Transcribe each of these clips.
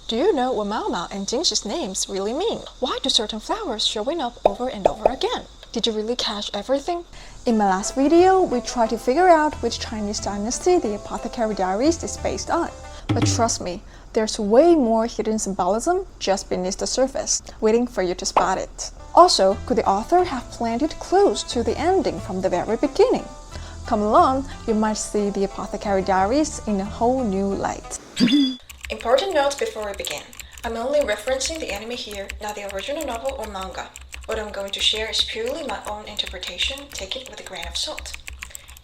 Do you know what Mao Mao and Jingxi's names really mean? Why do certain flowers showing up over and over again? Did you really catch everything? In my last video, we tried to figure out which Chinese dynasty the Apothecary Diaries is based on. But trust me, there's way more hidden symbolism just beneath the surface, waiting for you to spot it. Also, could the author have planted clues to the ending from the very beginning? Come along, you might see the Apothecary Diaries in a whole new light. Important notes before we begin. I'm only referencing the anime here, not the original novel or manga. What I'm going to share is purely my own interpretation, take it with a grain of salt.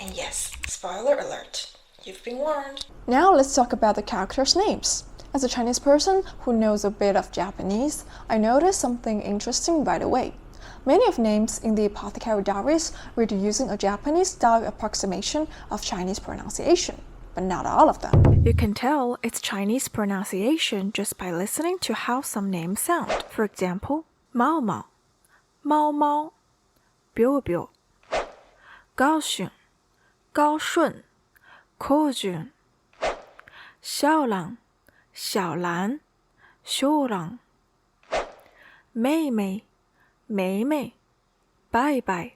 And yes, spoiler alert, you've been warned. Now let's talk about the characters' names. As a Chinese person who knows a bit of Japanese, I noticed something interesting right away. Many of names in the Apothecary Diaries read using a Japanese-style approximation of Chinese pronunciation, but not all of them. You can tell it's Chinese pronunciation just by listening to how some names sound. For example, Mao Mao, Mao Mao, Biu Biu, Gaoxun, Gaoshun, Kojun, Xiaolang, Xiaolan, Xiulang, Mei Mei, Mei Mei, Bai Bai,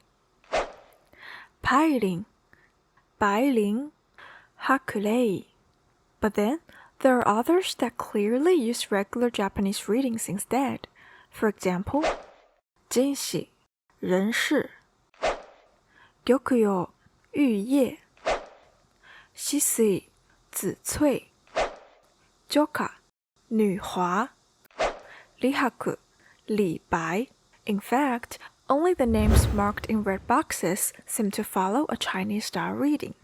Pailing, Bailing, Hakulei. But then, there are others that clearly use regular Japanese readings instead. For example, Jinshi, Renshi, Gyokuyo, Yuye, Shisui, Zicui, Joka, 女华, Lihaku, Li Bai. In fact, only the names marked in red boxes seem to follow a Chinese-style reading.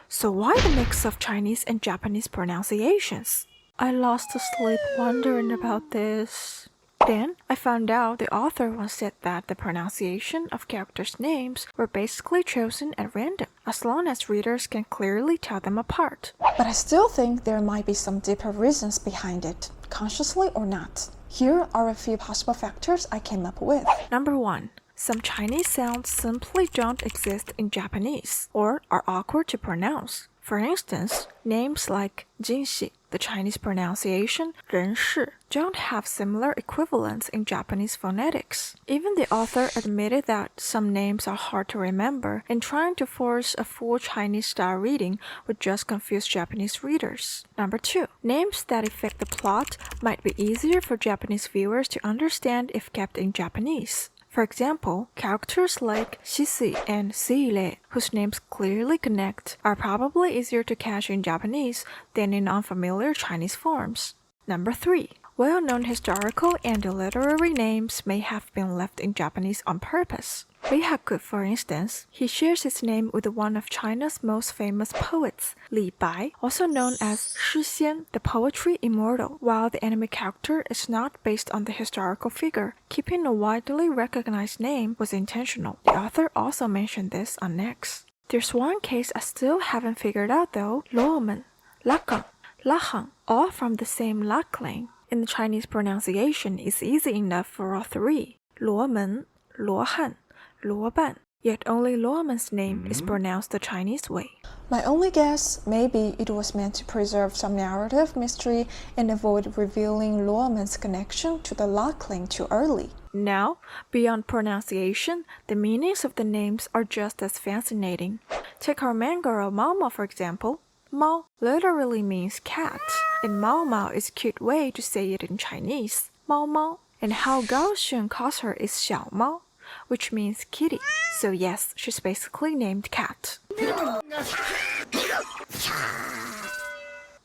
So why the mix of Chinese and Japanese pronunciations? I lost sleep wondering about this. Then, I found out the author once said that the pronunciation of characters' names were basically chosen at random, as long as readers can clearly tell them apart. But I still think there might be some deeper reasons behind it, consciously or not. Here are a few possible factors I came up with. Number 1. Some Chinese sounds simply don't exist in Japanese, or are awkward to pronounce. For instance, names like Jinshi, the Chinese pronunciation, Renshi, don't have similar equivalents in Japanese phonetics. Even the author admitted that some names are hard to remember, and trying to force a full Chinese-style reading would just confuse Japanese readers. Number 2. Names that affect the plot might be easier for Japanese viewers to understand if kept in Japanese. For example, characters like Shisui and Suile, whose names clearly connect, are probably easier to catch in Japanese than in unfamiliar Chinese forms. Number 3. Well-known historical and literary names may have been left in Japanese on purpose. Lihaku, for instance, he shares his name with one of China's most famous poets, Li Bai, also known as Shi Xian, the poetry immortal. While the anime character is not based on the historical figure, keeping a widely recognized name was intentional. The author also mentioned this on X. There's one case I still haven't figured out though: Luomen, Lakang, Lahang, all from the same Laklang. And the Chinese pronunciation is easy enough for all three: Luomen, Luohan, Luoban. Yet only Luomen's name is pronounced the Chinese way. My only guess, maybe it was meant to preserve some narrative mystery and avoid revealing Luomen's connection to the Laklang too early. Now, beyond pronunciation, the meanings of the names are just as fascinating. Take our main girl Mao Mao for example. Mao literally means cat, and Mao Mao is a cute way to say it in Chinese, Mao Mao. And how Gaoxun calls her is Xiao Mao, which means kitty. So yes, she's basically named Cat.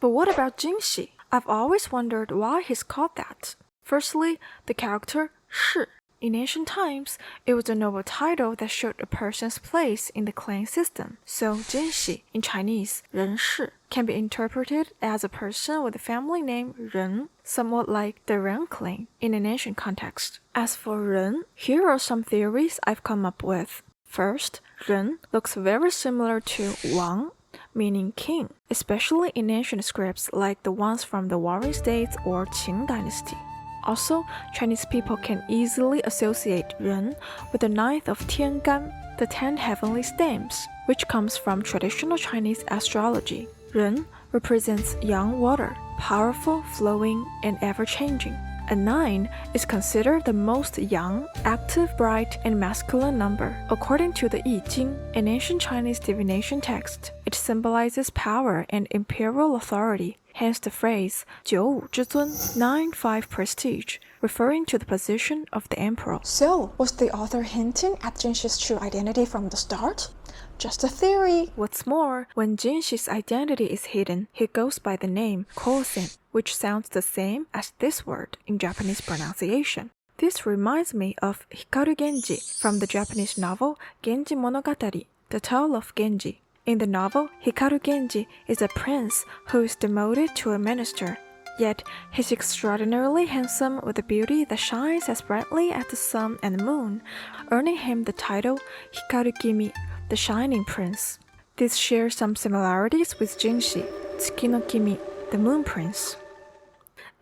But what about Jinshi? I've always wondered why he's called that. Firstly, the character Shi. In ancient times, it was a noble title that showed a person's place in the clan system. So Jinshi, in Chinese, Renshi, can be interpreted as a person with a family name Ren, somewhat like the Ren clan in an ancient context. As for Ren, here are some theories I've come up with. First, Ren looks very similar to Wang, meaning king, especially in ancient scripts like the ones from the Warring States or Qing dynasty. Also, Chinese people can easily associate Ren with the 9th of Tiangan, the 10 heavenly stems, which comes from traditional Chinese astrology. Ren represents young water, powerful, flowing, and ever-changing. A 9 is considered the most young, active, bright, and masculine number. According to the I Ching, an ancient Chinese divination text, it symbolizes power and imperial authority, hence the phrase 95之尊, 9-5 prestige, referring to the position of the emperor. So, was the author hinting at Jinxi's true identity from the start? Just a theory. What's more, when Jinshi's identity is hidden, he goes by the name Kosen, which sounds the same as this word in Japanese pronunciation. This reminds me of Hikaru Genji from the Japanese novel Genji Monogatari, The Tale of Genji. In the novel, Hikaru Genji is a prince who is demoted to a minister. Yet, he's extraordinarily handsome with a beauty that shines as brightly as the sun and the moon, earning him the title Hikaru Kimi, the Shining Prince. This shares some similarities with Jinshi, Tsuki no Kimi, the Moon Prince.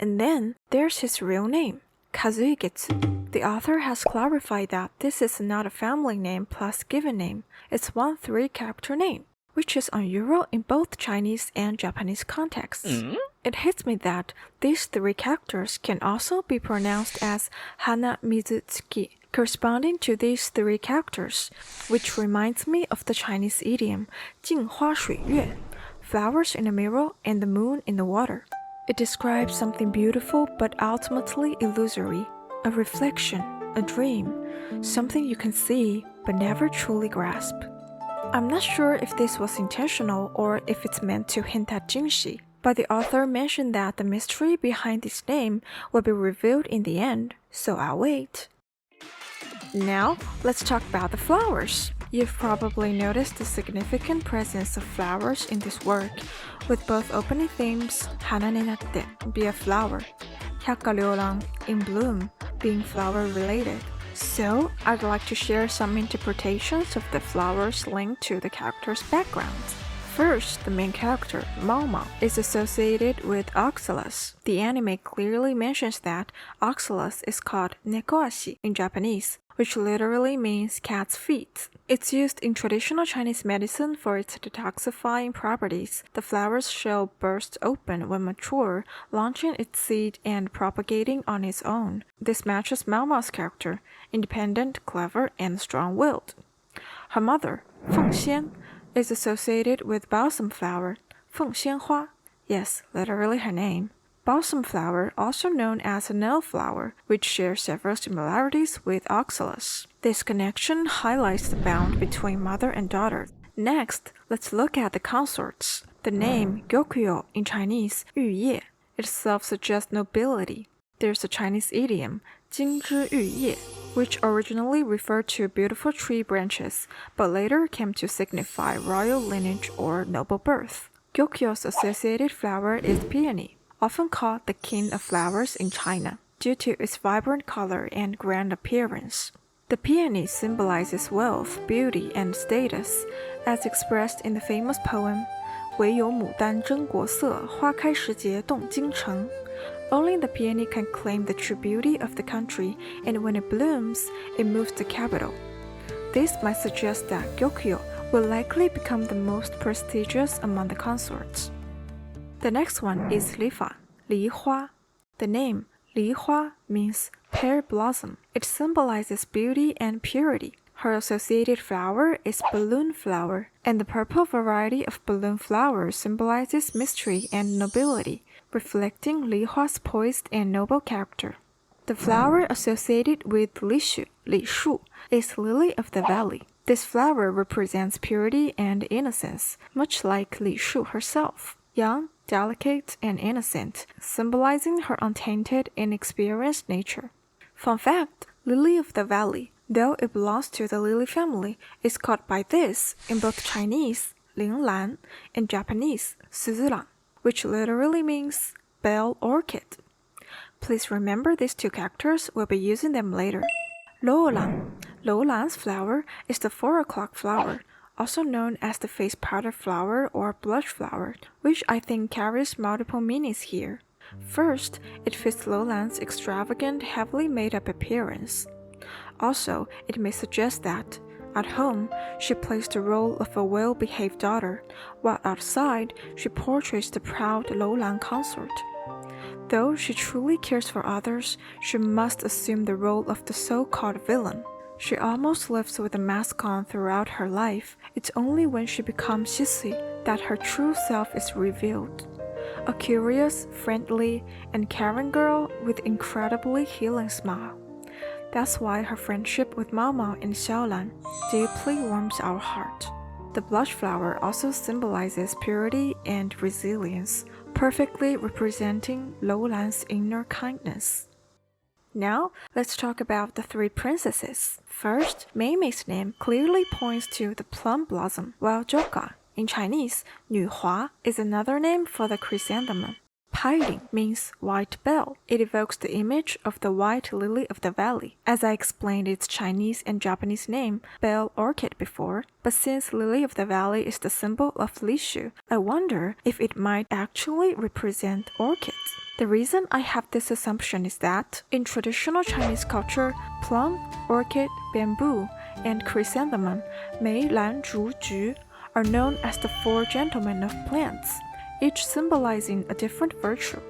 And then there's his real name, Kazuigetsu. The author has clarified that this is not a family name plus given name. It's one 3-character name, which is unusual in both Chinese and Japanese contexts. It hits me that these 3 characters can also be pronounced as Hana Mizutsuki, corresponding to these 3 characters, which reminds me of the Chinese idiom 镜花水月, flowers in a mirror and the moon in the water. It describes something beautiful but ultimately illusory, a reflection, a dream, something you can see but never truly grasp. I'm not sure if this was intentional or if it's meant to hint at Jinshi, but the author mentioned that the mystery behind this name will be revealed in the end, so I'll wait. Now, let's talk about the flowers. You've probably noticed the significant presence of flowers in this work, with both opening themes, Hana ni natte, be a flower, Hyakka in bloom, being flower-related. So, I'd like to share some interpretations of the flowers linked to the characters' backgrounds. First, the main character, Mao, is associated with Oxalis. The anime clearly mentions that Oxalis is called nekoashi in Japanese, which literally means cat's feet. It's used in traditional Chinese medicine for its detoxifying properties. The flowers shell burst open when mature, launching its seed and propagating on its own. This matches Mao's character, independent, clever, and strong-willed. Her mother, Feng Xian, is associated with balsam flower, Feng Xian Hua. Yes, literally her name. Balsam flower, also known as a nail flower, which shares several similarities with Oxalis. This connection highlights the bond between mother and daughter. Next, let's look at the consorts. The name Gyokyo in Chinese, 玉叶, itself suggests nobility. There's a Chinese idiom, 金枝玉叶, which originally referred to beautiful tree branches, but later came to signify royal lineage or noble birth. Gyokyo's associated flower is peony, often called the king of flowers in China, due to its vibrant color and grand appearance. The peony symbolizes wealth, beauty, and status, as expressed in the famous poem, 唯有牡丹真国色，花开时节动京城. Only the peony can claim the true beauty of the country, and when it blooms, it moves the capital. This might suggest that Gyokyo will likely become the most prestigious among the consorts. The next one is Lifa, Li Hua. The name Li Hua means pear blossom. It symbolizes beauty and purity. Her associated flower is balloon flower, and the purple variety of balloon flower symbolizes mystery and nobility, reflecting Li Hua's poised and noble character. The flower associated with Li Shu, is lily of the valley. This flower represents purity and innocence, much like Li Shu herself. Young, delicate, and innocent, symbolizing her untainted, inexperienced nature. Fun fact, lily of the valley, though it belongs to the lily family, is called by this in both Chinese, 铃兰, and Japanese, 十字兰, which literally means bell orchid. Please remember these 2 characters, we'll be using them later. Lou Lan's flower is the 4 o'clock flower, also known as the face powder flower or blush flower, which I think carries multiple meanings here. First, it fits Lou Lan's extravagant, heavily made-up appearance. Also, it may suggest that At home, she plays the role of a well-behaved daughter, while outside, she portrays the proud Lowland consort. Though she truly cares for others, she must assume the role of the so-called villain. She almost lives with a mask on throughout her life. It's only when she becomes Sissy that her true self is revealed. A curious, friendly, and caring girl with incredibly healing smile. That's why her friendship with Mao Mao and Xiaolan deeply warms our heart. The blush flower also symbolizes purity and resilience, perfectly representing Lowland's inner kindness. Now, let's talk about the three princesses. First, Mei Mei's name clearly points to the plum blossom, while Joka, in Chinese, 女华, is another name for the chrysanthemum. Pailing means white bell. It evokes the image of the white lily of the valley. As I explained its Chinese and Japanese name, bell orchid before, but since lily of the valley is the symbol of Lishu, I wonder if it might actually represent orchids. The reason I have this assumption is that, in traditional Chinese culture, plum, orchid, bamboo, and chrysanthemum, Mei, Lan, Zhu, Ju, are known as the four gentlemen of plants, each symbolizing a different virtue: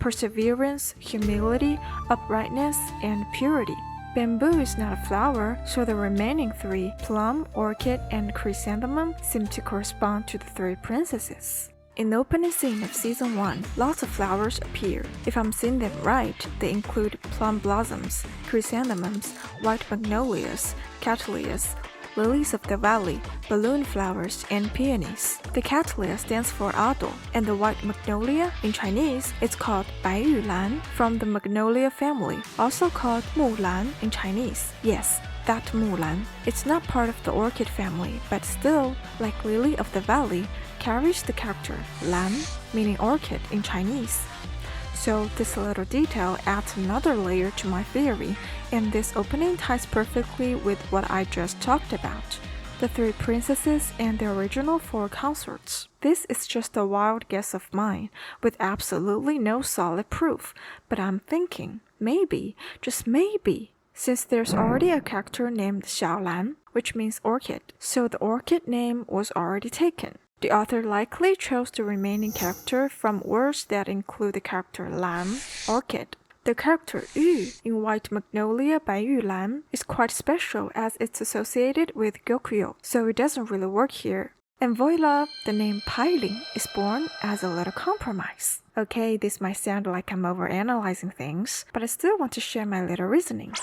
perseverance, humility, uprightness, and purity. Bamboo is not a flower, so the remaining three, plum, orchid, and chrysanthemum, seem to correspond to the three princesses. In the opening scene of Season 1, lots of flowers appear. If I'm seeing them right, they include plum blossoms, chrysanthemums, white magnolias, cattleyas, lilies of the valley, balloon flowers, and peonies. The cattleya stands for Ado, and the white magnolia, in Chinese, is called 白玉兰 from the magnolia family, also called 木兰 in Chinese. Yes, that Mulan. It's not part of the orchid family, but still, like lily of the valley, carries the character Lan, meaning orchid in Chinese. So this little detail adds another layer to my theory, and this opening ties perfectly with what I just talked about: the three princesses and the original four consorts. This is just a wild guess of mine, with absolutely no solid proof, but I'm thinking, maybe, just maybe, since there's already a character named Xiaolan, which means orchid, so the orchid name was already taken. The author likely chose the remaining character from words that include the character Lan, orchid. The character Yu in White Magnolia 白玉兰 is quite special as it's associated with Gyokuyo, so it doesn't really work here. And voila, the name Pailing is born as a little compromise. Okay, this might sound like I'm overanalyzing things, but I still want to share my little reasoning.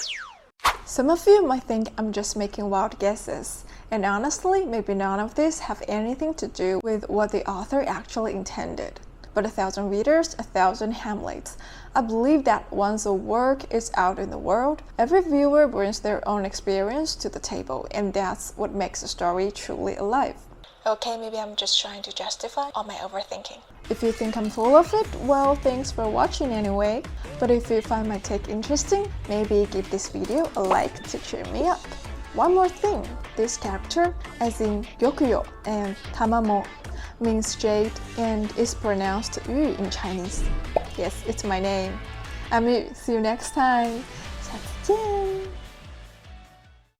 Some of you might think I'm just making wild guesses, and honestly, maybe none of this have anything to do with what the author actually intended. But 1,000 readers, 1,000 Hamlets. I believe that once a work is out in the world, every viewer brings their own experience to the table, and that's what makes a story truly alive. Okay, maybe I'm just trying to justify all my overthinking. If you think I'm full of it, well, thanks for watching anyway. But if you find my take interesting, maybe give this video a like to cheer me up. One more thing, this character, as in Gyokuyo and Tamamo, means jade and is pronounced Yu in Chinese. Yes, it's my name. I'm Yu. See you next time. 下次见。